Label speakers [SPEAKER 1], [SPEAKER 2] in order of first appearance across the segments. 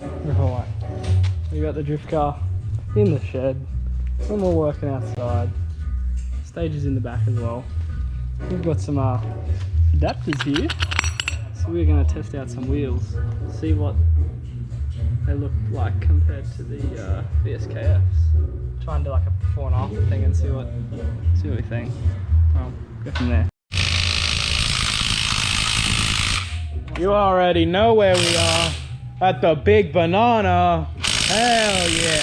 [SPEAKER 1] Right, we got the drift car in the shed, and we're working outside. Stage is in the back as well. We've got some adapters here, so we're going to test out some wheels, see what they look like compared to the VSKFs. Try and do like a before and after thing and see what we think. Go from there.
[SPEAKER 2] You already know where we are. At the Big Banana. Hell yeah.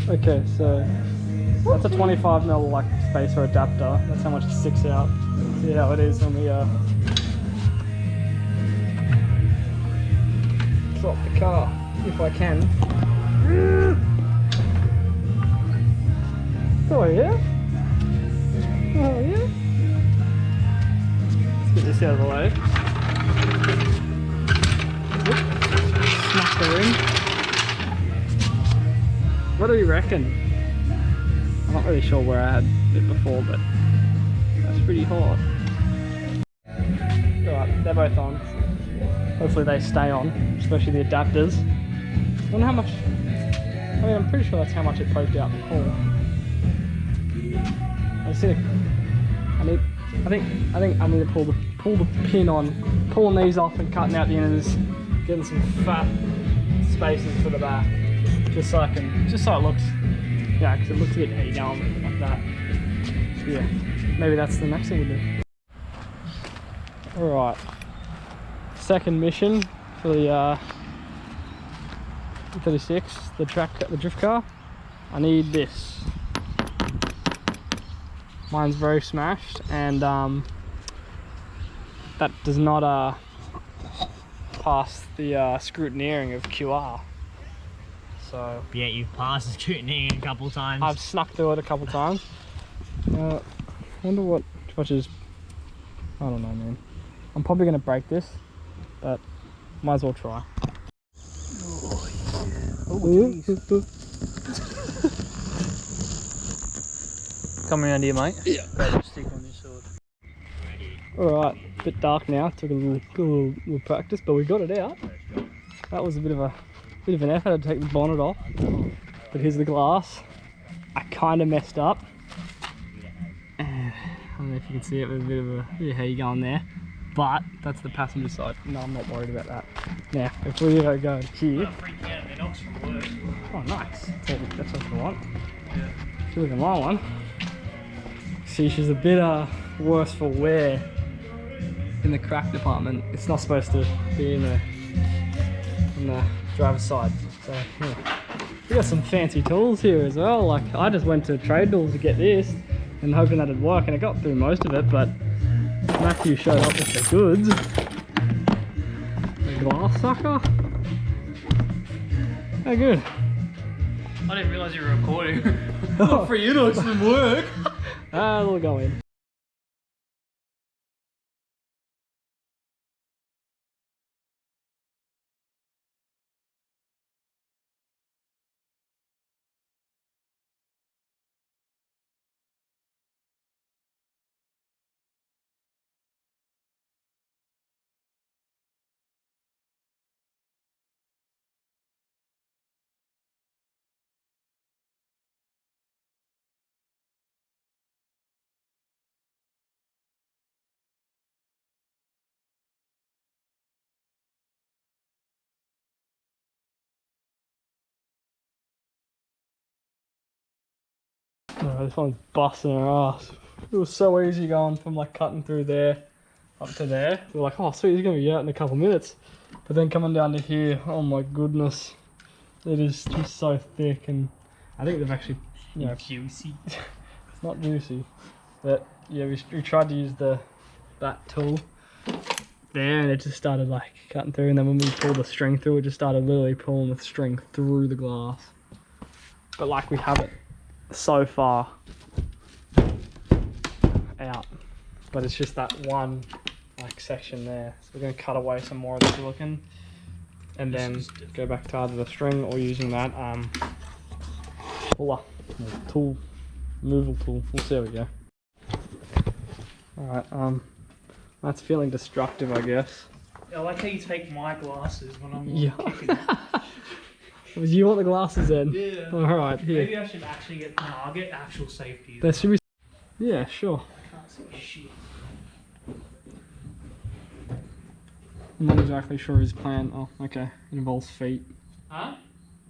[SPEAKER 1] Okay, so that's a 25mm like spacer adapter. That's how much it sticks out. See how it is when we drop the car, if I can. Oh yeah? Oh yeah? Let's get this out of the way. Smack the ring. What do you reckon? I'm not really sure where I had it before, but that's pretty hot. Alright, they're both on. Hopefully they stay on, especially the adapters. I wonder how much. I mean, I'm pretty sure that's how much it poked out before. I think I need to pull the pin on, pulling these off and cutting out the inners, getting some fat spaces for the back, just so it looks, yeah, because it looks a bit heavy going like that. So yeah, maybe that's the next thing we do. All right, second mission for the E36, the drift car. I need this. Mine's very smashed, and that does not pass the scrutineering of QR. So
[SPEAKER 3] yeah, you've passed the scrutineering a couple times.
[SPEAKER 1] I've snuck through it a couple times. Wonder what much is. I don't know, man. I'm probably gonna break this, but might as well try. Oh, yeah.
[SPEAKER 3] Come around here, mate.
[SPEAKER 1] Yeah.
[SPEAKER 3] Grab a stick on your sword.
[SPEAKER 1] Alright, a bit dark now. Took a little practice, but we got it out. That was a bit of an effort to take the bonnet off. But here's the glass. I kind of messed up. I don't know if you can see it, there's a bit of hair going there. But that's the passenger side. No, I'm not worried about that. Now, if we go here. Oh, nice. That's what I want.
[SPEAKER 3] Yeah.
[SPEAKER 1] If you look at my one. See, she's a bit worse for wear in the crack department. It's not supposed to be on the driver's side. So yeah. We got some fancy tools here as well. Like I just went to Trade Tools to get this and hoping that it'd work, and I got through most of it, but Matthew showed up with the goods. The glass sucker. How good.
[SPEAKER 3] I didn't realise you were recording. Not for you to watch them work.
[SPEAKER 1] We'll go in. Oh, this one's busting her ass. It was so easy going from like cutting through there up to there. We were like, oh sweet, he's gonna be out in a couple minutes. But then coming down to here, oh my goodness. It is just so thick, and I think they've actually, you know,
[SPEAKER 3] juicy.
[SPEAKER 1] It's not juicy. But yeah, we tried to use that tool there, and it just started like cutting through, and then when we pulled the string through, it just started literally pulling the string through the glass. But like we have it so far out, but it's just that one like section there, so we're going to cut away some more of the silicone and then go back to either the string or using that puller tool, removal tool. We'll see how we go. Alright, that's feeling destructive, I guess.
[SPEAKER 3] I like how you take my glasses when I'm
[SPEAKER 1] Yeah.
[SPEAKER 3] kicking.
[SPEAKER 1] You want the glasses then?
[SPEAKER 3] Yeah.
[SPEAKER 1] Alright, here.
[SPEAKER 3] Maybe I should actually get. No, I'll get actual safety.
[SPEAKER 1] There should be. Yeah, sure.
[SPEAKER 3] I can't see shit.
[SPEAKER 1] I'm not exactly sure his plan. Oh, okay. It involves feet.
[SPEAKER 3] Huh?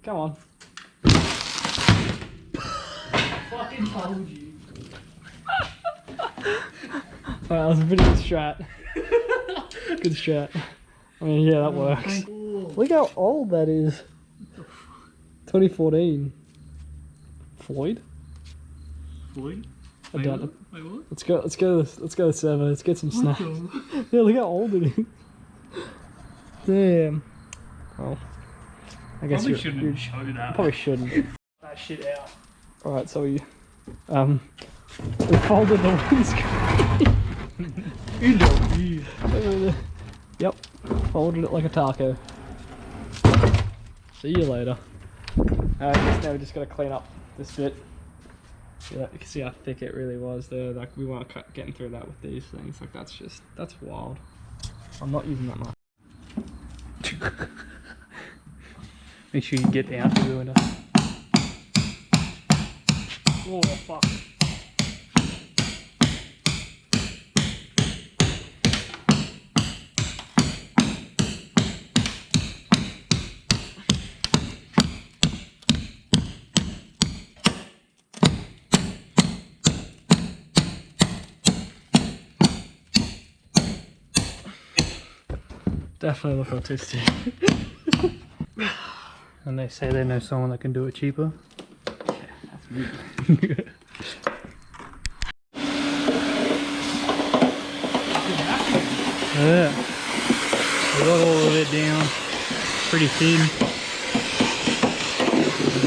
[SPEAKER 1] Come on.
[SPEAKER 3] I fucking told you.
[SPEAKER 1] Alright, that was a pretty good strat. Good strat. I mean, yeah, that works. Look how old that is. 2014. Floyd?
[SPEAKER 3] Floyd?
[SPEAKER 1] I doubt it.
[SPEAKER 3] Wait, what?
[SPEAKER 1] Let's go to server. Let's get some snacks. Yeah, look how old it is. Damn. Well, I guess
[SPEAKER 3] Probably
[SPEAKER 1] you
[SPEAKER 3] shouldn't show that.
[SPEAKER 1] probably shouldn't.
[SPEAKER 3] That shit out.
[SPEAKER 1] Alright, so we folded the windscreen. Yep, folded it like a taco. See you later. I guess now we just gotta clean up this bit. Yeah, you can see how thick it really was there. Like we weren't getting through that with these things. Like that's wild. I'm not using that much.
[SPEAKER 3] Make sure you get out of the window.
[SPEAKER 1] Oh fuck. Definitely look autistic.
[SPEAKER 3] And they say they know someone that can do it cheaper.
[SPEAKER 1] That's me.
[SPEAKER 3] Yeah. We got all of it down. Pretty thin.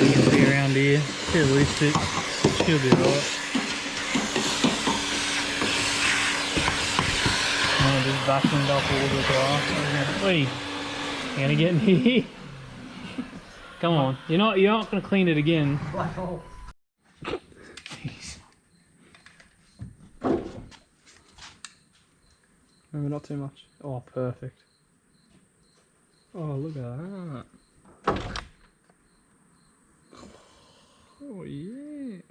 [SPEAKER 3] You can see around here. Get loose it. She'll be right. I just vacuumed up all the glass. Wait. You gonna get in here? Come on. You're not gonna clean it again.
[SPEAKER 1] Black hole. Maybe not too much. Oh, perfect. Oh, look at that. Oh, yeah.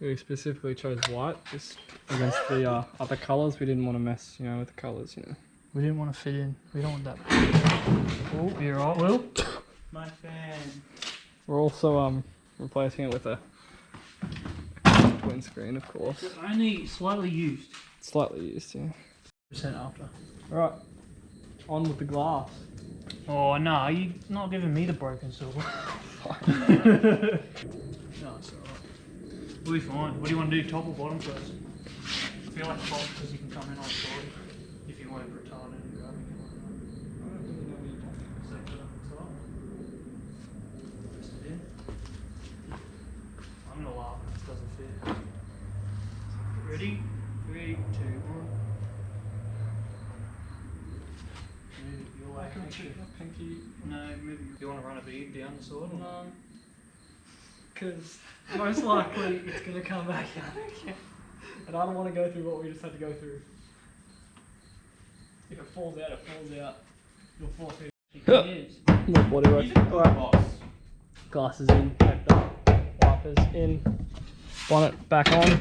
[SPEAKER 1] We specifically chose white just against the other colours. We didn't want to mess, with the colours,
[SPEAKER 3] We didn't want to fit in. We don't want that. Oh, you're right, Will. My fan.
[SPEAKER 1] We're also replacing it with a windscreen, of course.
[SPEAKER 3] It's only slightly used.
[SPEAKER 1] Slightly used, yeah.
[SPEAKER 3] Percent after.
[SPEAKER 1] Alright, on with the glass.
[SPEAKER 3] Oh no, you're not giving me the broken silver. No, it's alright. We'll be fine. What do you want to do, top or bottom first? I feel like top because you can come in on side if you weren't retarded and grabbing it like that. Set it up the top. Press it in. I'm gonna laugh if it doesn't fit. Ready? 3, 2, 1. Move your way.
[SPEAKER 1] Pinky.
[SPEAKER 3] No, move. Do you want to run a bead down the side? Or?
[SPEAKER 1] No. Because most likely it's going to come back out again. And I don't want to go through what we just had to go through. If it falls out, it falls out. You'll force me to no body work. Alright. Glasses in, taped up. Wipers in. Bonnet back on.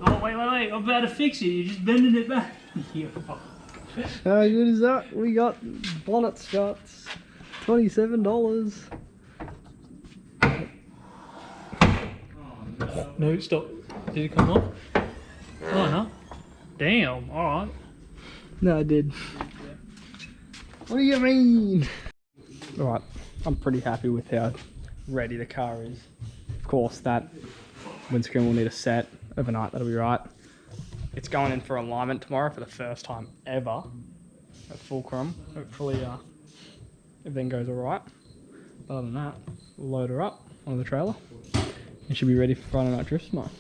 [SPEAKER 3] Oh, wait. I'm about to fix it. You're just bending it back.
[SPEAKER 1] How good is that? We got bonnet shots. $27.
[SPEAKER 3] No, stop. Did it come off? Oh, no. Damn, alright.
[SPEAKER 1] No, I did. What do you mean? Alright, I'm pretty happy with how ready the car is. Of course, that windscreen will need a set overnight, that'll be right. It's going in for alignment tomorrow for the first time ever at Fulcrum. Hopefully everything goes alright. Other than that, we'll load her up on the trailer and she'll be ready for Friday night drift tomorrow.